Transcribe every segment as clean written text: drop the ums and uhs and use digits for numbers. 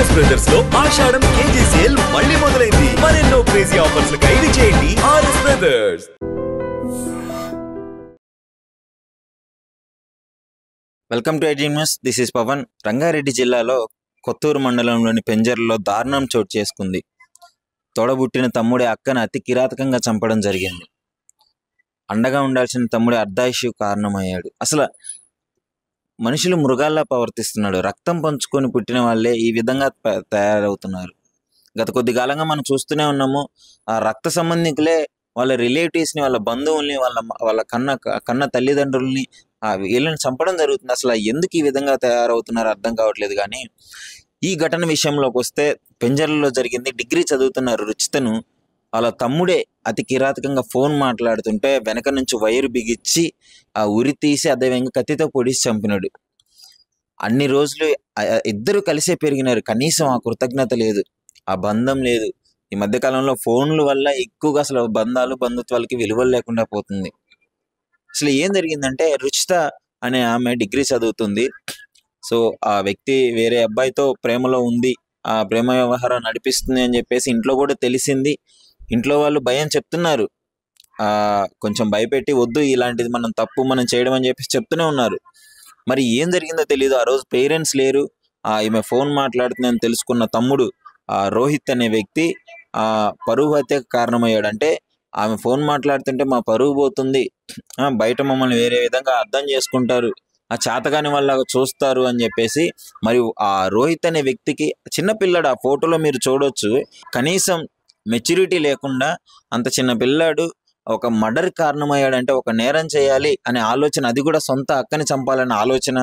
RS brothers లో ఆషాఢం KG sale మళ్ళీ మొదలైంది. మరెన్నో క్రేజీ ఆఫర్స్ ఖైదీ చేయండి RS brothers. Welcome to eighteen news. This is Pavan. Rangareddy జిల్లాలో కొత్తూరు మండలంలోని పెంజర్లలో దారుణం చోటు చేసుకుంది. తోడబుట్టిన తమ్ముడి అక్కను అతి కిరాతకంగా చంపడం జరిగింది. అండగా ఉండాల్సిన తమ్ముడి అర్ధాయుషు కారణమయ్యాడు. అసలు మనుషులు మృగాల్లా ప్రవర్తిస్తున్నాడు. రక్తం పంచుకొని పుట్టిన వాళ్ళే ఈ విధంగా తయారవుతున్నారు. గత కొద్ది కాలంగా మనం చూస్తూనే ఉన్నాము. ఆ రక్త సంబంధికులే వాళ్ళ రిలేటివ్స్ని, వాళ్ళ బంధువుల్ని, వాళ్ళ కన్న తల్లిదండ్రుల్ని వీళ్ళని చంపడం జరుగుతుంది. అసలు ఎందుకు ఈ విధంగా తయారవుతున్నారు అర్థం కావట్లేదు. కానీ ఈ ఘటన విషయంలోకి వస్తే పెంజర్లలో జరిగింది. డిగ్రీ చదువుతున్నారు రుచితను వాళ్ళ తమ్ముడే అతి కిరాతకంగా ఫోన్ మాట్లాడుతుంటే వెనక నుంచి వైరు బిగించి ఆ ఉరి తీసి అదేవిధంగా కత్తితో పొడిచి చంపినాడు. అన్ని రోజులు ఇద్దరు కలిసే పెరిగినారు. కనీసం ఆ కృతజ్ఞత లేదు, ఆ బంధం లేదు. ఈ మధ్యకాలంలో ఫోన్ల వల్ల ఎక్కువగా అసలు బంధాలు బంధుత్వాలకి విలువలు లేకుండా పోతుంది. అసలు ఏం జరిగిందంటే, రుచిత అనే ఆమె డిగ్రీ చదువుతుంది. సో ఆ వ్యక్తి వేరే అబ్బాయితో ప్రేమలో ఉంది, ఆ ప్రేమ వ్యవహారం నడిపిస్తుంది అని చెప్పేసి ఇంట్లో కూడా తెలిసింది. ఇంట్లో వాళ్ళు భయం చెప్తున్నారు, కొంచెం భయపెట్టి వద్దు ఇలాంటిది మనం చేయడం అని చెప్పేసి చెప్తూనే ఉన్నారు. మరి ఏం జరిగిందో తెలియదు. ఆ రోజు పేరెంట్స్ లేరు. ఈమె ఫోన్ మాట్లాడుతుందని తెలుసుకున్న తమ్ముడు రోహిత్ అనే వ్యక్తి పరువు హత్యకు కారణమయ్యాడు. అంటే ఆమె ఫోన్ మాట్లాడుతుంటే మా పరువు పోతుంది, బయట మమ్మల్ని వేరే విధంగా అర్థం చేసుకుంటారు, ఆ చేతగాని వాళ్ళగా చూస్తారు అని చెప్పేసి మరి ఆ రోహిత్ అనే వ్యక్తికి, చిన్నపిల్లాడు, ఆ ఫోటోలో మీరు చూడొచ్చు, కనీసం మెచ్యూరిటీ లేకుండా అంత చిన్న పిల్లాడు ఒక మర్డర్ కారణమయ్యాడంటే, ఒక నేరం చేయాలి అనే ఆలోచన, అది కూడా సొంత అక్కని చంపాలనే ఆలోచన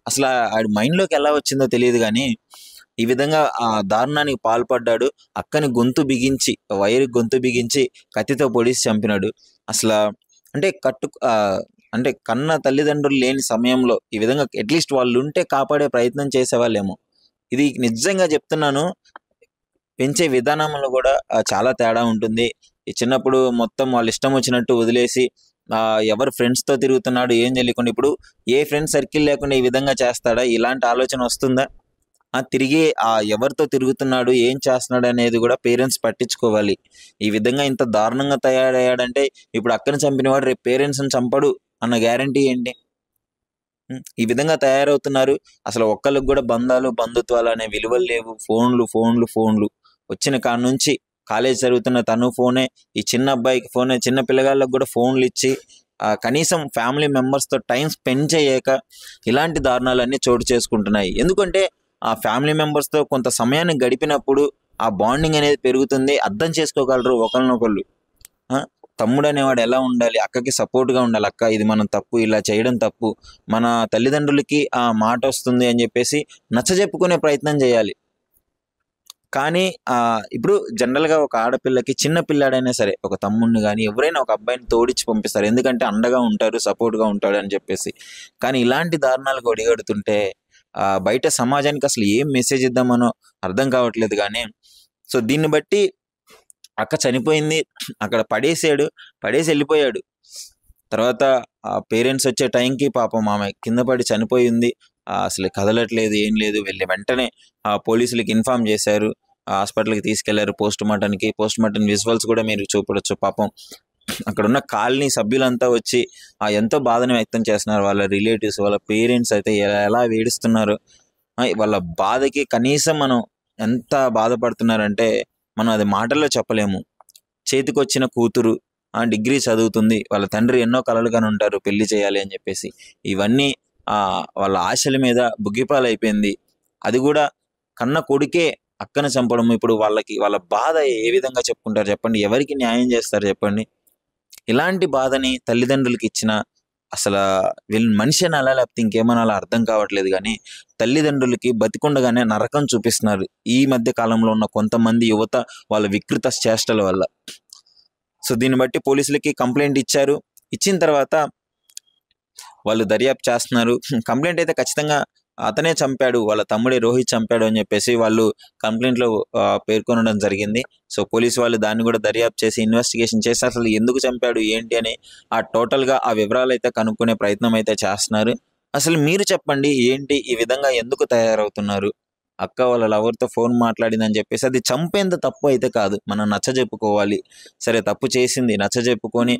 అసలు ఆడి మైండ్లోకి ఎలా వచ్చిందో తెలియదు. కానీ ఈ విధంగా ఆ దారుణానికి పాల్పడ్డాడు. అక్కని గొంతు బిగించి, వైరు గొంతు బిగించి కత్తితో పొడిచి చంపినాడు. అసలు అంటే కన్న తల్లిదండ్రులు లేని సమయంలో ఈ విధంగా అట్లీస్ట్ వాళ్ళు ఉంటే కాపాడే ప్రయత్నం చేసేవాళ్ళేమో. ఇది నిజంగా చెప్తున్నాను. పెంచే విధానంలో కూడా చాలా తేడా ఉంటుంది. ఈ చిన్నప్పుడు మొత్తం వాళ్ళు ఇష్టం వచ్చినట్టు వదిలేసి ఎవరు ఫ్రెండ్స్తో తిరుగుతున్నాడు ఏం తెలియకుండా, ఇప్పుడు ఏ ఫ్రెండ్ సర్కిల్ లేకుండా ఈ విధంగా చేస్తాడా? ఇలాంటి ఆలోచన వస్తుందా? తిరిగి ఎవరితో తిరుగుతున్నాడు, ఏం చేస్తున్నాడు అనేది కూడా పేరెంట్స్ పట్టించుకోవాలి. ఈ విధంగా ఇంత దారుణంగా తయారయ్యాడంటే ఇప్పుడు అక్కని చంపినవాడు రేపు పేరెంట్స్ని చంపడు అన్న గ్యారంటీ ఏంటి? ఈ విధంగా తయారవుతున్నారు. అసలు ఒక్కరికి కూడా బంధాలు బంధుత్వాలు అనే విలువలు లేవు. ఫోన్లు వచ్చిన కాడ నుంచి కాలేజ్ చదువుతున్న తను ఫోనే, ఈ చిన్న అబ్బాయికి ఫోనే, చిన్న పిల్లగాళ్ళకు కూడా ఫోన్లు ఇచ్చి కనీసం ఫ్యామిలీ మెంబర్స్తో టైం స్పెండ్ చేయక ఇలాంటి దారుణాలన్నీ చోటు చేసుకుంటున్నాయి. ఎందుకంటే ఆ ఫ్యామిలీ మెంబర్స్తో కొంత సమయాన్ని గడిపినప్పుడు ఆ బాండింగ్ అనేది పెరుగుతుంది, అర్థం చేసుకోగలరు ఒకరినొకళ్ళు. తమ్ముడు అనేవాడు ఎలా ఉండాలి, అక్కకి సపోర్ట్గా ఉండాలి. అక్క ఇది మనం తప్పు, ఇలా చేయడం తప్పు, మన తల్లిదండ్రులకి ఆ మాట వస్తుంది అని చెప్పేసి నచ్చజెప్పుకునే ప్రయత్నం చేయాలి. కానీ ఇప్పుడు జనరల్గా ఒక ఆడపిల్లకి, చిన్న పిల్లాడైనా సరే, ఒక తమ్ముడిని కానీ ఎవరైనా ఒక అబ్బాయిని తోడిచ్చి పంపిస్తారు, ఎందుకంటే అండగా ఉంటారు, సపోర్ట్గా ఉంటాడు అని చెప్పేసి. కానీ ఇలాంటి దారుణాలకు ఒడిగడుతుంటే బయట సమాజానికి అసలు ఏం మెసేజ్ ఇద్దామనో అర్థం కావట్లేదు. కానీ సో దీన్ని బట్టి అక్క చనిపోయింది, అక్కడ పడేసి వెళ్ళిపోయాడు. తర్వాత పేరెంట్స్ వచ్చే టైంకి పాపం ఆమె కింద పడి చనిపోయింది. అసలు కదలట్లేదు, ఏం లేదు. వెళ్ళి వెంటనే పోలీసులకి ఇన్ఫామ్ చేశారు. హాస్పిటల్కి తీసుకెళ్లారు పోస్ట్ మార్టం విజువల్స్ కూడా మీరు చూపడచ్చు. పాపం అక్కడ ఉన్న కాలనీ సభ్యులంతా వచ్చి ఎంతో బాధను వ్యక్తం చేస్తున్నారు. వాళ్ళ రిలేటివ్స్, వాళ్ళ పేరెంట్స్ అయితే ఎలా వేడిస్తున్నారు. వాళ్ళ బాధకి కనీసం మనం ఎంత బాధపడుతున్నారంటే మనం అది మాటల్లో చెప్పలేము. చేతికొచ్చిన కూతురు డిగ్రీ చదువుతుంది, వాళ్ళ తండ్రి ఎన్నో కలలు కానీ ఉంటారు పెళ్లి చేయాలి అని చెప్పేసి. ఇవన్నీ వాళ్ళ ఆశల మీద బుగ్గిపాలైపోయింది. అది కూడా కన్న కొడుకే అక్కను చంపడం. ఇప్పుడు వాళ్ళ బాధ ఏ విధంగా చెప్పుకుంటారు చెప్పండి? ఎవరికి న్యాయం చేస్తారు చెప్పండి? ఇలాంటి బాధని తల్లిదండ్రులకి ఇచ్చిన అసలు వీళ్ళు మనిషి అనాలా లేకపోతే ఇంకేమనాలా అర్థం కావట్లేదు. కానీ తల్లిదండ్రులకి బతికుండగానే నరకం చూపిస్తున్నారు ఈ మధ్య కాలంలో ఉన్న కొంతమంది యువత వాళ్ళ వికృత చేష్టల వల్ల. సో దీన్ని బట్టి పోలీసులకి కంప్లైంట్ ఇచ్చారు. ఇచ్చిన తర్వాత వాళ్ళు దర్యాప్తు చేస్తున్నారు. కంప్లైంట్ అయితే ఖచ్చితంగా అతనే చంపాడు, వాళ్ళ తమ్ముడే రోహిత్ చంపాడు అని చెప్పేసి వాళ్ళు కంప్లైంట్లో పేర్కొనడం జరిగింది. సో పోలీసు వాళ్ళు దాన్ని కూడా దర్యాప్తు చేసి ఇన్వెస్టిగేషన్ చేసి అసలు ఎందుకు చంపాడు ఏంటి అని టోటల్గా ఆ వివరాలు అయితే కనుక్కునే ప్రయత్నం అయితే చేస్తున్నారు. అసలు మీరు చెప్పండి, ఏంటి ఈ విధంగా ఎందుకు తయారవుతున్నారు? అక్క వాళ్ళ లవర్తో ఫోన్ మాట్లాడిందని చెప్పేసి అది చంపేంత తప్పు అయితే కాదు. మనం నచ్చజెప్పుకోవాలి. సరే తప్పు చేసింది నచ్చజెప్పుకొని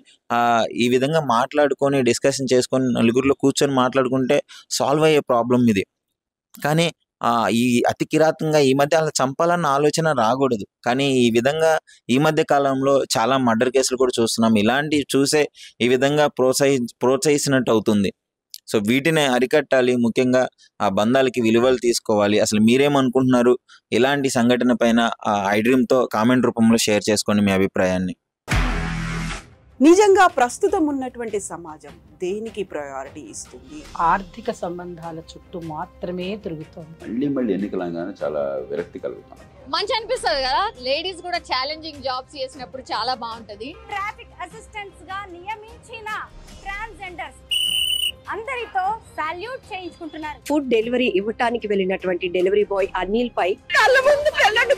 ఈ విధంగా మాట్లాడుకొని డిస్కషన్ చేసుకొని నలుగురిలో కూర్చొని మాట్లాడుకుంటే సాల్వ్ అయ్యే ప్రాబ్లం ఇది. కానీ ఈ అతి కిరాతకంగా ఈ మధ్య అలా చంపాలన్న ఆలోచన రాకూడదు. కానీ ఈ విధంగా ఈ మధ్య కాలంలో చాలా మర్డర్ కేసులు కూడా చూస్తున్నాం. ఇలాంటివి చూసే ఈ విధంగా ప్రోత్సహించినట్టు అవుతుంది. సో వీటిని అరికట్టాలి. ముఖ్యంగా ఆ బంధాలకి విలువలు తీసుకోవాలి. అసలు మీరేమనుకుంటున్నారు? ఇలాంటి సంఘటన పైన ఐడ్రీమ్తో కామెంట్ రూపంలో షేర్ చేసుకోండి మీ అభిప్రాయాన్ని. నిజంగా ప్రస్తుతం ఉన్నటువంటి సమాజం దేనికి ప్రయారిటీ ఇస్తుంది? ఆర్థిక సంబంధాల చుట్టూ మాత్రమే తిరుగుతోంది. మళ్ళీ ఎన్నికలంగానే చాలా విరక్తి కలుగుతాం. మంచి అనిపిస్తుంది కదా, లేడీస్ కూడా ఛాలెంజింగ్ జాబ్స్ చేసినప్పుడు చాలా బాగుంటది. ట్రాఫిక్ అసిస్టెంట్స్ గా నియమించిన ట్రాన్స్జెండర్స్ అందరితో సాల్యూట్ చేయించుకుంటున్నారు. ఫుడ్ డెలివరీ ఇవ్వటానికి వెళ్ళినటువంటి డెలివరీ బాయ్ అనిల్ పై కళ్ళ ముందు పెళ్ళండి